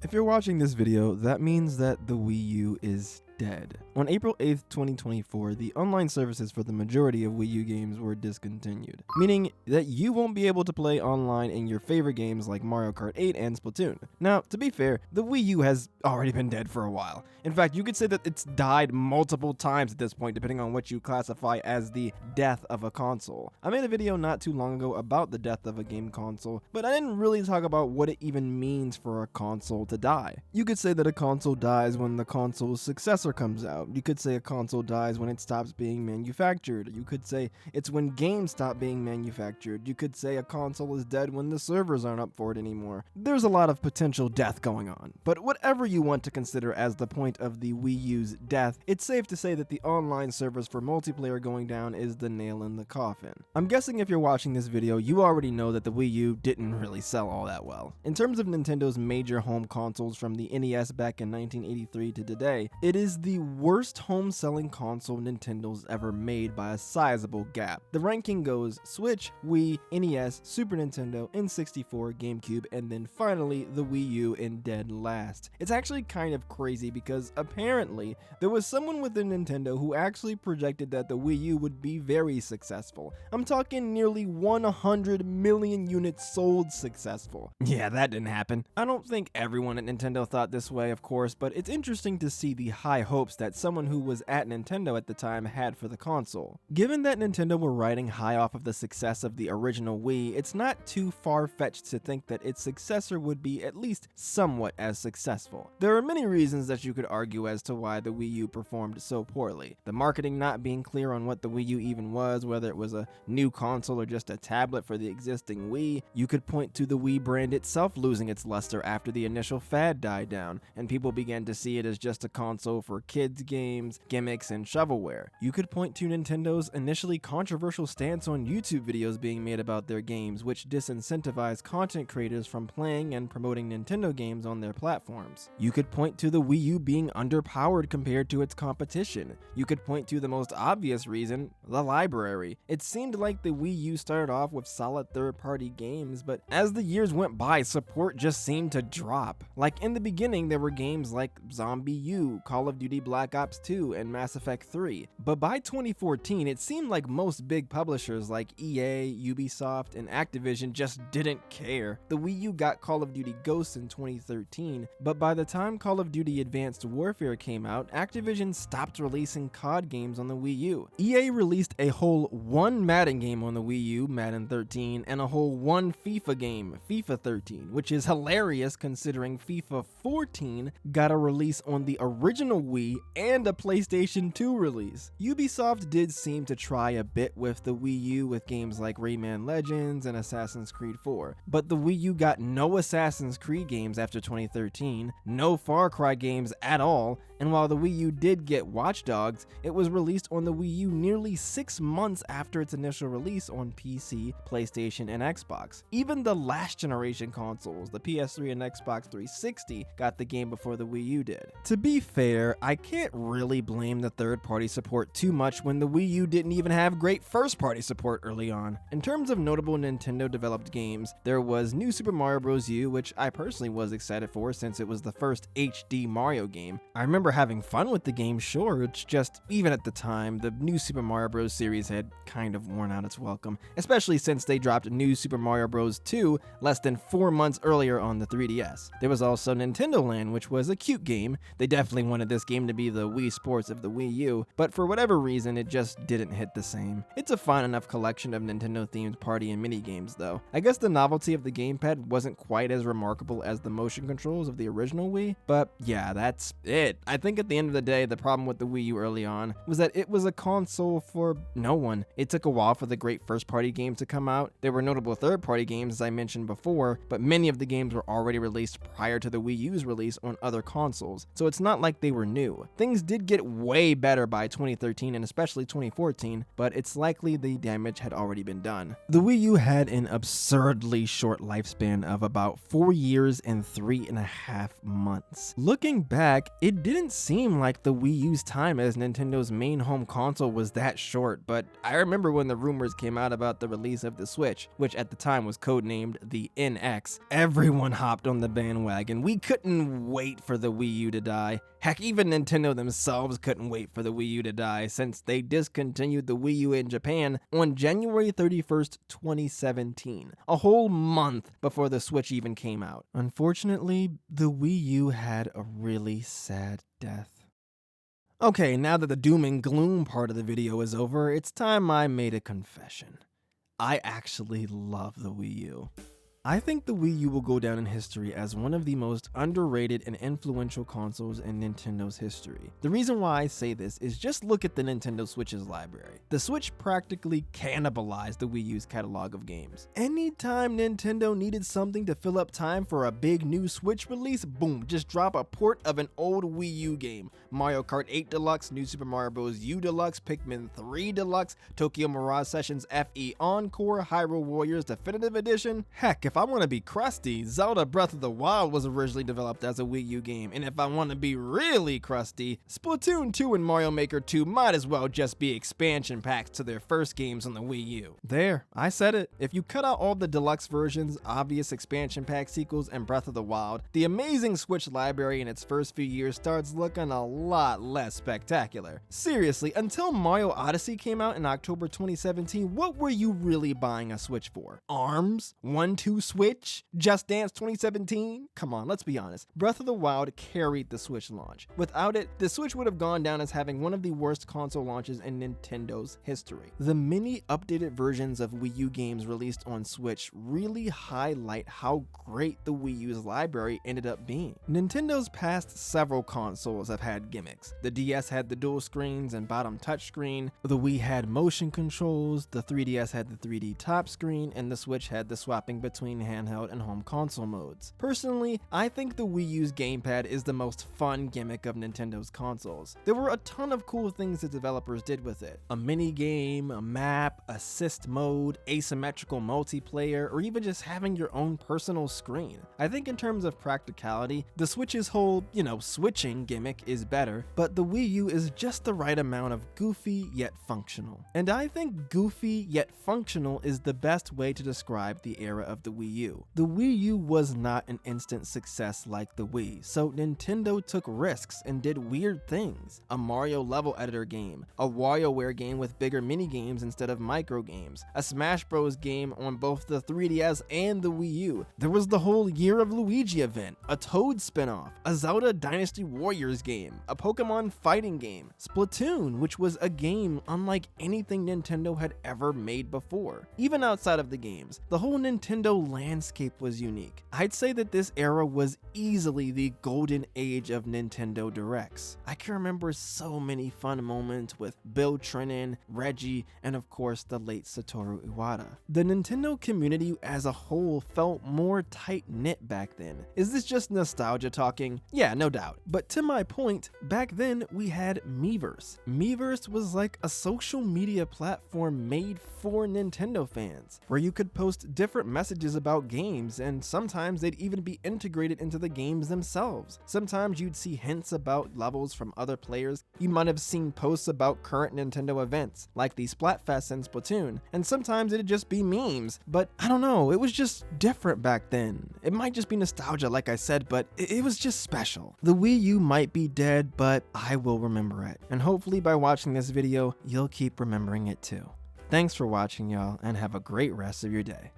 If you're watching this video, that means that the Wii U is dead. On April 8th, 2024, the online services for the majority of Wii U games were discontinued, meaning that you won't be able to play online in your favorite games like Mario Kart 8 and Splatoon. Now, to be fair, the Wii U has already been dead for a while. In fact, you could say that it's died multiple times at this point, depending on what you classify as the death of a console. I made a video not too long ago about the death of a game console, but I didn't really talk about what it even means for a console to die. You could say that a console dies when the console's successor comes out. You could say a console dies when it stops being manufactured. You could say it's when games stop being manufactured. You could say a console is dead when the servers aren't up for it anymore. There's a lot of potential death going on. But whatever you want to consider as the point of the Wii U's death, it's safe to say that the online servers for multiplayer going down is the nail in the coffin. I'm guessing if you're watching this video, you already know that the Wii U didn't really sell all that well. In terms of Nintendo's major home consoles from the NES back in 1983 to today, it is the worst home selling console Nintendo's ever made by a sizable gap. The ranking goes Switch, Wii, NES, Super Nintendo, N64, GameCube, and then finally the Wii U in dead last. It's actually kind of crazy because apparently there was someone within Nintendo who actually projected that the Wii U would be very successful. I'm talking nearly 100 million units sold successful. Yeah, that didn't happen. I don't think everyone at Nintendo thought this way, of course, but it's interesting to see the high hopes that someone who was at Nintendo at the time had for the console. Given that Nintendo were riding high off of the success of the original Wii, it's not too far-fetched to think that its successor would be at least somewhat as successful. There are many reasons that you could argue as to why the Wii U performed so poorly. The marketing not being clear on what the Wii U even was, whether it was a new console or just a tablet for the existing Wii. You could point to the Wii brand itself losing its luster after the initial fad died down, and people began to see it as just a console for kids games, gimmicks, and shovelware. You could point to Nintendo's initially controversial stance on YouTube videos being made about their games, which disincentivized content creators from playing and promoting Nintendo games on their platforms. You could point to the Wii U being underpowered compared to its competition. You could point to the most obvious reason, the library. It seemed like the Wii U started off with solid third-party games, but as the years went by, support just seemed to drop. Like in the beginning, there were games like Zombie U, Call of Duty Black Ops 2, and Mass Effect 3. But by 2014, it seemed like most big publishers like EA, Ubisoft, and Activision just didn't care. The Wii U got Call of Duty Ghosts in 2013, but by the time Call of Duty Advanced Warfare came out, Activision stopped releasing COD games on the Wii U. EA released a whole one Madden game on the Wii U, Madden 13, and a whole one FIFA game, FIFA 13, which is hilarious considering FIFA 14 got a release on the original Wii and a PlayStation 2 release. Ubisoft did seem to try a bit with the Wii U with games like Rayman Legends and Assassin's Creed 4, but the Wii U got no Assassin's Creed games after 2013, no Far Cry games at all, and while the Wii U did get Watch Dogs, it was released on the Wii U nearly 6 months after its initial release on PC, PlayStation, and Xbox. Even the last generation consoles, the PS3 and Xbox 360, got the game before the Wii U did. To be fair, I can't really blame the third-party support too much when the Wii U didn't even have great first-party support early on. In terms of notable Nintendo-developed games, there was New Super Mario Bros. U, which I personally was excited for since it was the first HD Mario game. I remember having fun with the game, sure, it's just, even at the time, the New Super Mario Bros. Series had kind of worn out its welcome, especially since they dropped New Super Mario Bros. 2 less than 4 months earlier on the 3DS. There was also Nintendo Land, which was a cute game. They definitely wanted this game to be the Wii Sports of the Wii U, but for whatever reason, it just didn't hit the same. It's a fine enough collection of Nintendo-themed party and mini-games, though. I guess the novelty of the gamepad wasn't quite as remarkable as the motion controls of the original Wii, but yeah, that's it. I think at the end of the day, the problem with the Wii U early on was that it was a console for no one. It took a while for the great first-party games to come out. There were notable third-party games, as I mentioned before, but many of the games were already released prior to the Wii U's release on other consoles, so it's not like they were new. Things did get way better by 2013 and especially 2014, but it's likely the damage had already been done. The Wii U had an absurdly short lifespan of about 4 years and 3.5 months. Looking back, it didn't didn't seem like the Wii U's time as Nintendo's main home console was that short, but I remember when the rumors came out about the release of the Switch, which at the time was codenamed the NX, everyone hopped on the bandwagon. We couldn't wait for the Wii U to die. Heck, even Nintendo themselves couldn't wait for the Wii U to die, since they discontinued the Wii U in Japan on January 31st, 2017, a whole month before the Switch even came out. Unfortunately, the Wii U had a really sad death. Okay, now that the doom and gloom part of the video is over, it's time I made a confession. I actually love the Wii U. I think the Wii U will go down in history as one of the most underrated and influential consoles in Nintendo's history. The reason why I say this is just look at the Nintendo Switch's library. The Switch practically cannibalized the Wii U's catalog of games. Anytime Nintendo needed something to fill up time for a big new Switch release, boom, just drop a port of an old Wii U game. Mario Kart 8 Deluxe, New Super Mario Bros. U Deluxe, Pikmin 3 Deluxe, Tokyo Mirage Sessions FE Encore, Hyrule Warriors Definitive Edition. Heck, if I want to be crusty, Zelda Breath of the Wild was originally developed as a Wii U game, and if I want to be really crusty, Splatoon 2 and Mario Maker 2 might as well just be expansion packs to their first games on the Wii U. There, I said it. If you cut out all the deluxe versions, obvious expansion pack sequels, and Breath of the Wild, the amazing Switch library in its first few years starts looking a lot less spectacular. Seriously, until Mario Odyssey came out in October 2017, what were you really buying a Switch for? ARMS? 1-2 Switch? Just Dance 2017? Come on, let's be honest. Breath of the Wild carried the Switch launch. Without it, the Switch would have gone down as having one of the worst console launches in Nintendo's history. The many updated versions of Wii U games released on Switch really highlight how great the Wii U's library ended up being. Nintendo's past several consoles have had gimmicks. The DS had the dual screens and bottom touchscreen, the Wii had motion controls, the 3DS had the 3D top screen, and the Switch had the swapping between handheld and home console modes. Personally, I think the Wii U's gamepad is the most fun gimmick of Nintendo's consoles. There were a ton of cool things the developers did with it. A mini game, a map, assist mode, asymmetrical multiplayer, or even just having your own personal screen. I think in terms of practicality, the Switch's whole, switching gimmick is better, but the Wii U is just the right amount of goofy yet functional. And I think goofy yet functional is the best way to describe the era of the Wii U. The Wii U was not an instant success like the Wii, so Nintendo took risks and did weird things. A Mario level editor game, a WarioWare game with bigger mini games instead of micro games, a Smash Bros game on both the 3DS and the Wii U. There was the whole Year of Luigi event, a Toad spinoff, a Zelda Dynasty Warriors game, a Pokemon fighting game, Splatoon, which was a game unlike anything Nintendo had ever made before. Even outside of the games, the whole Nintendo landscape was unique. I'd say that this era was easily the golden age of Nintendo Directs. I can remember so many fun moments with Bill Trinen, Reggie, and of course the late Satoru Iwata. The Nintendo community as a whole felt more tight-knit back then. Is this just nostalgia talking? Yeah, no doubt. But to my point, back then we had Miiverse. Miiverse was like a social media platform made for Nintendo fans, where you could post different messages about games, and sometimes they'd even be integrated into the games themselves. Sometimes you'd see hints about levels from other players. You might have seen posts about current Nintendo events, like the Splatfest and Splatoon, and sometimes it'd just be memes. But I don't know, it was just different back then. It might just be nostalgia, like I said, but it was just special. The Wii U might be dead, but I will remember it. And hopefully by watching this video, you'll keep remembering it too. Thanks for watching, y'all, and have a great rest of your day.